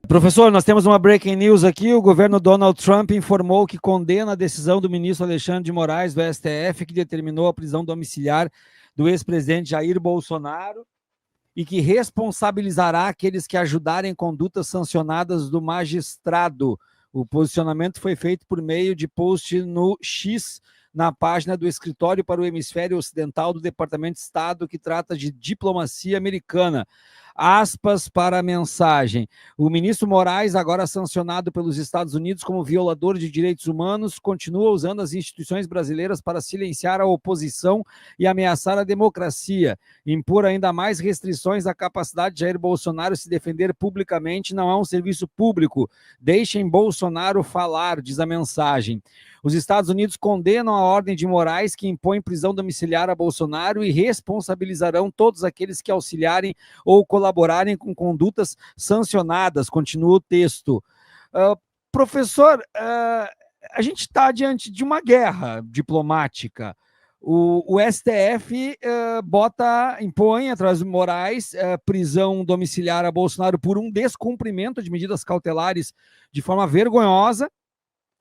Professor, nós temos uma breaking news aqui. O governo Donald Trump informou que condena a decisão do ministro Alexandre de Moraes, do STF, que determinou a prisão domiciliar do ex-presidente Jair Bolsonaro e que responsabilizará aqueles que ajudarem condutas sancionadas do magistrado. O posicionamento foi feito por meio de post no X, na página do Escritório para o Hemisfério Ocidental do Departamento de Estado, que trata de diplomacia americana. Aspas para a mensagem. O ministro Moraes, agora sancionado pelos Estados Unidos como violador de direitos humanos, continua usando as instituições brasileiras para silenciar a oposição e ameaçar a democracia. Impor ainda mais restrições à capacidade de Jair Bolsonaro se defender publicamente não é um serviço público. Deixem Bolsonaro falar, diz a mensagem. Os Estados Unidos condenam a ordem de Moraes, que impõe prisão domiciliar a Bolsonaro, e responsabilizarão todos aqueles que auxiliarem ou colaborarem com condutas sancionadas. Continua o texto. Professor, a gente está diante de uma guerra diplomática. O STF impõe, através de Moraes, prisão domiciliar a Bolsonaro por um descumprimento de medidas cautelares de forma vergonhosa.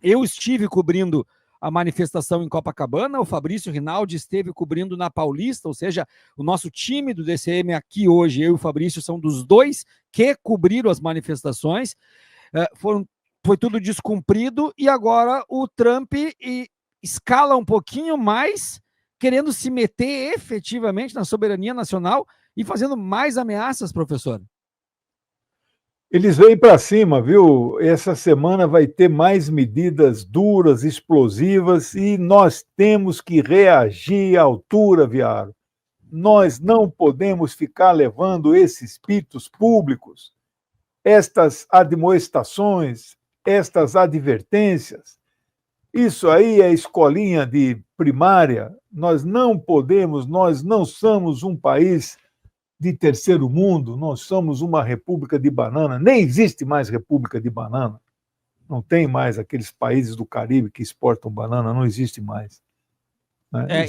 Eu estive cobrindo a manifestação em Copacabana, o Fabrício Rinaldi esteve cobrindo na Paulista, ou seja, o nosso time do DCM aqui hoje, eu e o Fabrício, são dos dois que cobriram as manifestações. Foi tudo descumprido e agora o Trump escala um pouquinho mais, querendo se meter efetivamente na soberania nacional e fazendo mais ameaças, professor. Eles vêm para cima, viu? Essa semana vai ter mais medidas duras, explosivas, e nós temos que reagir à altura, Viaro. Nós não podemos ficar levando esses pitos públicos, estas admoestações, estas advertências. Isso aí é escolinha de primária. Nós não podemos, nós não somos um país de terceiro mundo, nós somos uma república de banana, nem existe mais república de banana, não tem mais aqueles países do Caribe que exportam banana, não existe mais. Né?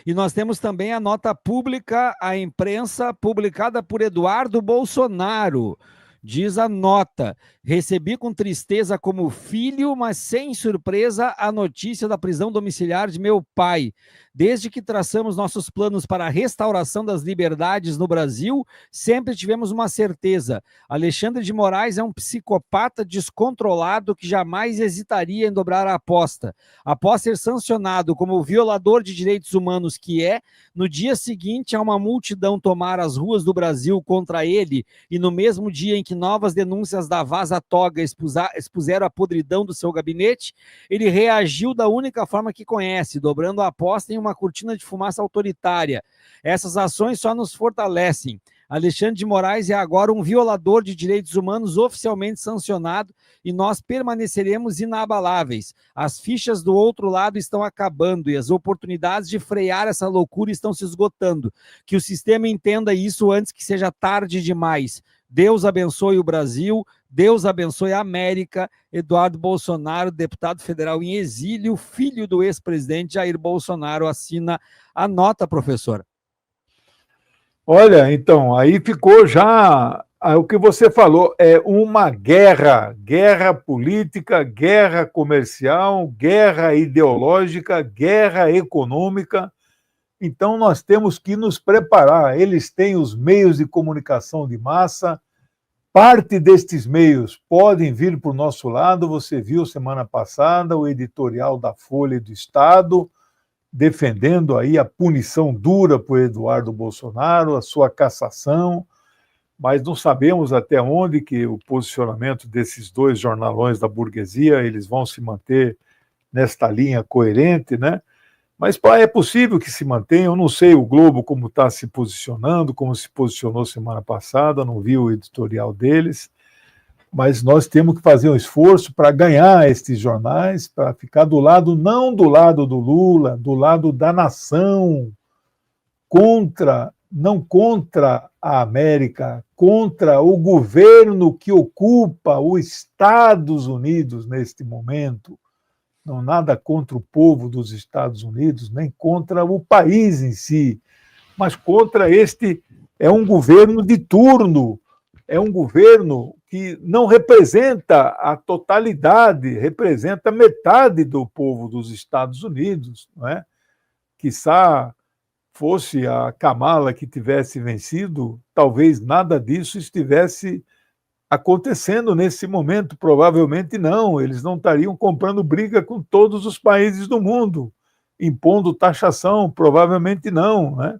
E nós temos também a nota pública, a imprensa publicada por Eduardo Bolsonaro. Diz a nota: recebi com tristeza como filho, mas sem surpresa, a notícia da prisão domiciliar de meu pai. Desde que traçamos nossos planos para a restauração das liberdades no Brasil, sempre tivemos uma certeza: Alexandre de Moraes é um psicopata descontrolado que jamais hesitaria em dobrar a aposta. Após ser sancionado como violador de direitos humanos que é, no dia seguinte a uma multidão tomar as ruas do Brasil contra ele, e no mesmo dia em que novas denúncias da Vaza Toga expuseram a podridão do seu gabinete, ele reagiu da única forma que conhece, dobrando a aposta em uma cortina de fumaça autoritária. Essas ações só nos fortalecem. Alexandre de Moraes é agora um violador de direitos humanos oficialmente sancionado e nós permaneceremos inabaláveis. As fichas do outro lado estão acabando e as oportunidades de frear essa loucura estão se esgotando. Que o sistema entenda isso antes que seja tarde demais. Deus abençoe o Brasil, Deus abençoe a América. Eduardo Bolsonaro, deputado federal em exílio, filho do ex-presidente Jair Bolsonaro, assina a nota, professor. Olha, então, aí ficou já o que você falou, é uma guerra política, guerra comercial, guerra ideológica, guerra econômica. Então, nós temos que nos preparar. Eles têm os meios de comunicação de massa, parte destes meios podem vir para o nosso lado. Você viu semana passada o editorial da Folha do Estado, defendendo aí a punição dura para o Eduardo Bolsonaro, a sua cassação, mas não sabemos até onde que o posicionamento desses dois jornalões da burguesia, eles vão se manter nesta linha coerente, né? Mas é possível que se mantenha. Eu não sei o Globo como está se posicionando, como se posicionou semana passada, não vi o editorial deles, mas nós temos que fazer um esforço para ganhar estes jornais, para ficar do lado, não do lado do Lula, do lado da nação, não contra a América, contra o governo que ocupa os Estados Unidos neste momento. Não nada contra o povo dos Estados Unidos, nem contra o país em si, mas contra é um governo de turno, é um governo que não representa a totalidade, representa metade do povo dos Estados Unidos, não é? Quiçá fosse a Kamala que tivesse vencido, talvez nada disso estivesse acontecendo nesse momento, provavelmente não, eles não estariam comprando briga com todos os países do mundo, impondo taxação, provavelmente não, né?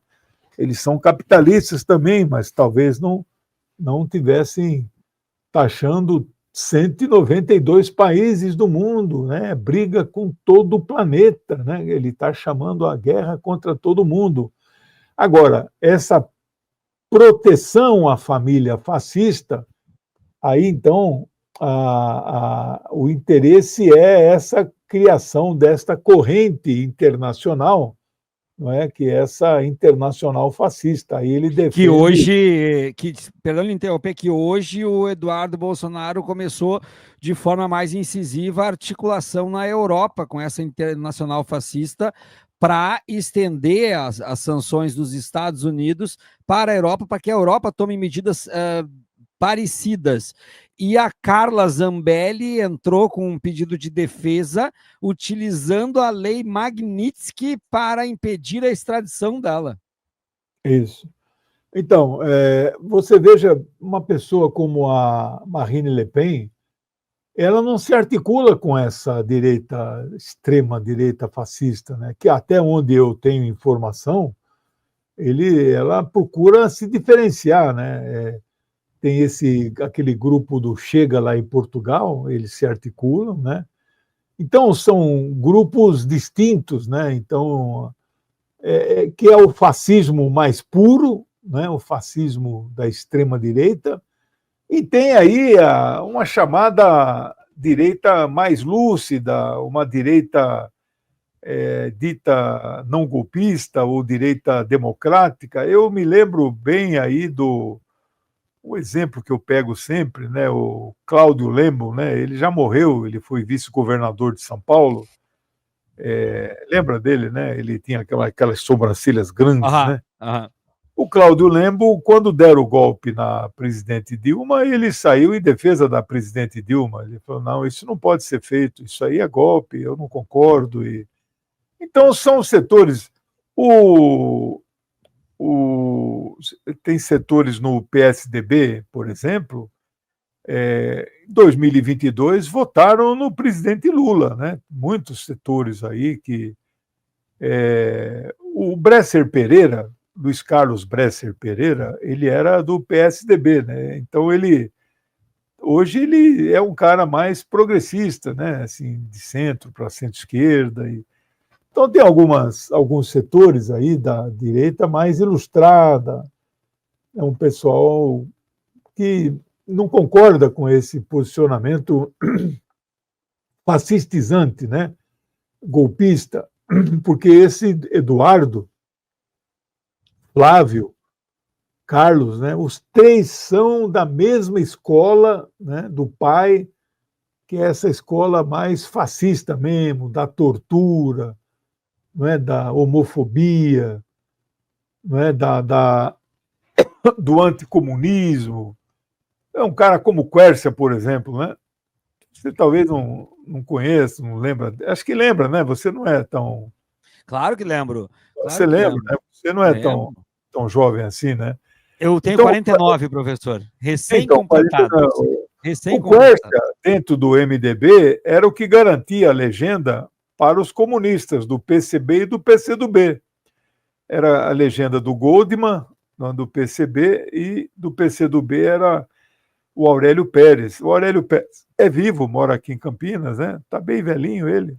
Eles são capitalistas também, mas talvez não tivessem taxando 192 países do mundo, né? Briga com todo o planeta, né? Ele está chamando a guerra contra todo mundo. Agora, essa proteção à família fascista, aí então o interesse é essa criação desta corrente internacional, não é? Que é essa internacional fascista. Aí ele defende... Perdão me interromper, que hoje o Eduardo Bolsonaro começou de forma mais incisiva a articulação na Europa com essa internacional fascista para estender as sanções dos Estados Unidos para a Europa, para que a Europa tome medidas parecidas. E a Carla Zambelli entrou com um pedido de defesa utilizando a lei Magnitsky para impedir a extradição dela. Isso. Então, você veja uma pessoa como a Marine Le Pen, ela não se articula com essa direita, extrema direita fascista, né? Que até onde eu tenho informação, ela procura se diferenciar, né? Tem aquele grupo do Chega lá em Portugal, eles se articulam, né? Então, são grupos distintos, né? Então, que é o fascismo mais puro, né? O fascismo da extrema-direita, e tem aí uma chamada direita mais lúcida, uma direita dita não golpista ou direita democrática. Eu me lembro bem aí o exemplo que eu pego sempre, né, o Cláudio Lembo, né, ele já morreu, ele foi vice-governador de São Paulo, lembra dele, né? Ele tinha aquelas sobrancelhas grandes, né? O Cláudio Lembo, quando deram o golpe na presidente Dilma, ele saiu em defesa da presidente Dilma. Ele falou, não, isso não pode ser feito, isso aí é golpe, eu não concordo. Então, são setores... Tem setores no PSDB, por exemplo, em 2022 votaram no presidente Lula, né? Muitos setores aí que... o Bresser Pereira, Luiz Carlos Bresser Pereira, ele era do PSDB, né? Então hoje ele é um cara mais progressista, né? Assim, de centro para centro-esquerda. Então tem alguns setores aí da direita mais ilustrada, é um pessoal que não concorda com esse posicionamento fascistizante, né? Golpista, porque esse Eduardo, Flávio, Carlos, né? Os três são da mesma escola, né? Do pai, que é essa escola mais fascista mesmo, da tortura, não é? Da homofobia, não é? Do anticomunismo. É um cara como Quércia, por exemplo, né? Você talvez não conheça, não lembra. Acho que lembra, né? Você não é tão... Claro que lembro. Claro você que lembra, lembro. né? Você não é tão jovem assim, né? Eu tenho então, 49, professor. Recém-completado. O Quércia, dentro do MDB, era o que garantia a legenda para os comunistas do PCB e do PCdoB. Era a legenda do Goldman, do PCB, e do PCdoB era o Aurélio Pérez. O Aurélio Pérez é vivo, mora aqui em Campinas, né? Está bem velhinho ele,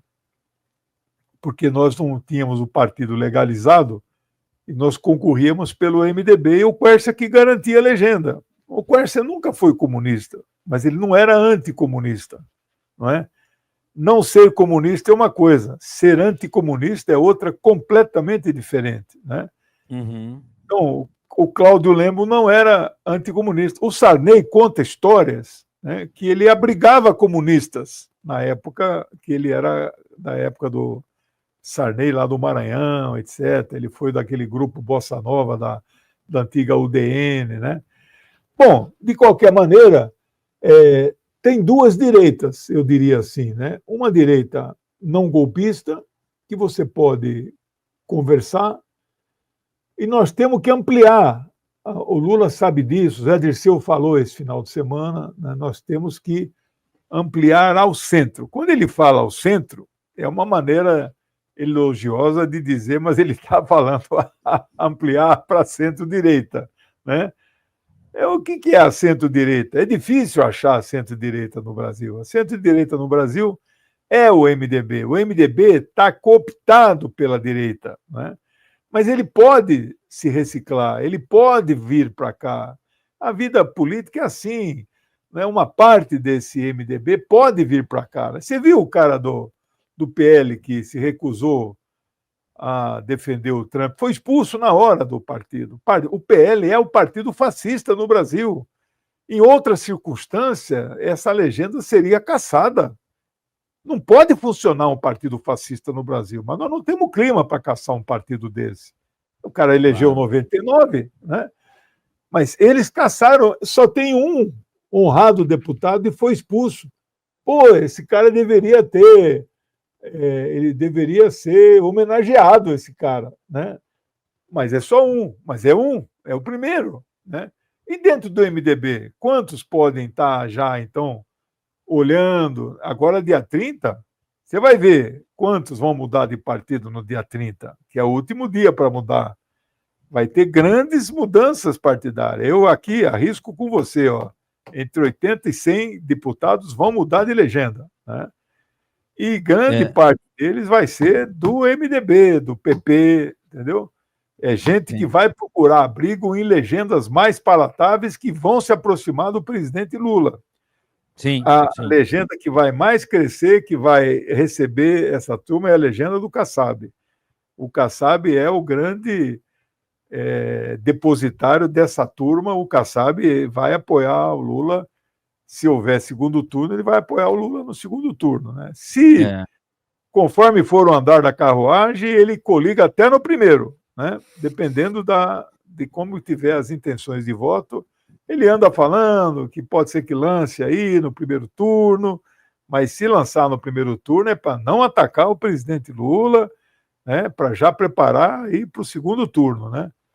porque nós não tínhamos o partido legalizado e nós concorríamos pelo MDB e o Quércia que garantia a legenda. O Quércia nunca foi comunista, mas ele não era anticomunista, não é? Não ser comunista é uma coisa, ser anticomunista é outra completamente diferente, né? Uhum. Então, o Cláudio Lembo não era anticomunista. O Sarney conta histórias, né, que ele abrigava comunistas na época que ele era da época do Sarney, lá do Maranhão, etc. Ele foi daquele grupo Bossa Nova da antiga UDN, né? Bom, de qualquer maneira, Tem duas direitas, eu diria assim, né? Uma direita não golpista, que você pode conversar, e nós temos que ampliar. O Lula sabe disso, o Zé Dirceu falou esse final de semana, né? Nós temos que ampliar ao centro. Quando ele fala ao centro, é uma maneira elogiosa de dizer, mas ele está falando ampliar para centro-direita, né? O que é a centro-direita? É difícil achar a centro-direita no Brasil. A centro-direita no Brasil é o MDB. O MDB está cooptado pela direita, né? Mas ele pode se reciclar, ele pode vir para cá. A vida política é assim, né? Uma parte desse MDB pode vir para cá. Você viu o cara do PL que se recusou a defender o Trump, foi expulso na hora do partido. O PL é o partido fascista no Brasil. Em outra circunstância, essa legenda seria caçada. Não pode funcionar um partido fascista no Brasil, mas nós não temos clima para caçar um partido desse. O cara elegeu 99, né? Mas eles caçaram, só tem um honrado deputado e foi expulso. Pô, esse cara deveria ter, ele deveria ser homenageado, esse cara, né? Mas é só um, é o primeiro, né? E dentro do MDB, quantos podem estar já, então, olhando? Agora, dia 30, você vai ver quantos vão mudar de partido no dia 30, que é o último dia para mudar. Vai ter grandes mudanças partidárias. Eu aqui arrisco com você, ó, entre 80 e 100 deputados vão mudar de legenda, né? E grande parte deles vai ser do MDB, do PP, entendeu? É gente que vai procurar abrigo em legendas mais palatáveis que vão se aproximar do presidente Lula. A legenda que vai mais crescer, que vai receber essa turma, é a legenda do Kassab. O Kassab é o grande depositário dessa turma. O Kassab vai apoiar o Lula. Se houver segundo turno, ele vai apoiar o Lula no segundo turno, né? Se, conforme for o andar da carruagem, ele coliga até no primeiro, né? Dependendo de como tiver as intenções de voto. Ele anda falando que pode ser que lance aí no primeiro turno, mas se lançar no primeiro turno é para não atacar o presidente Lula, né? Para já preparar aí para o segundo turno, né?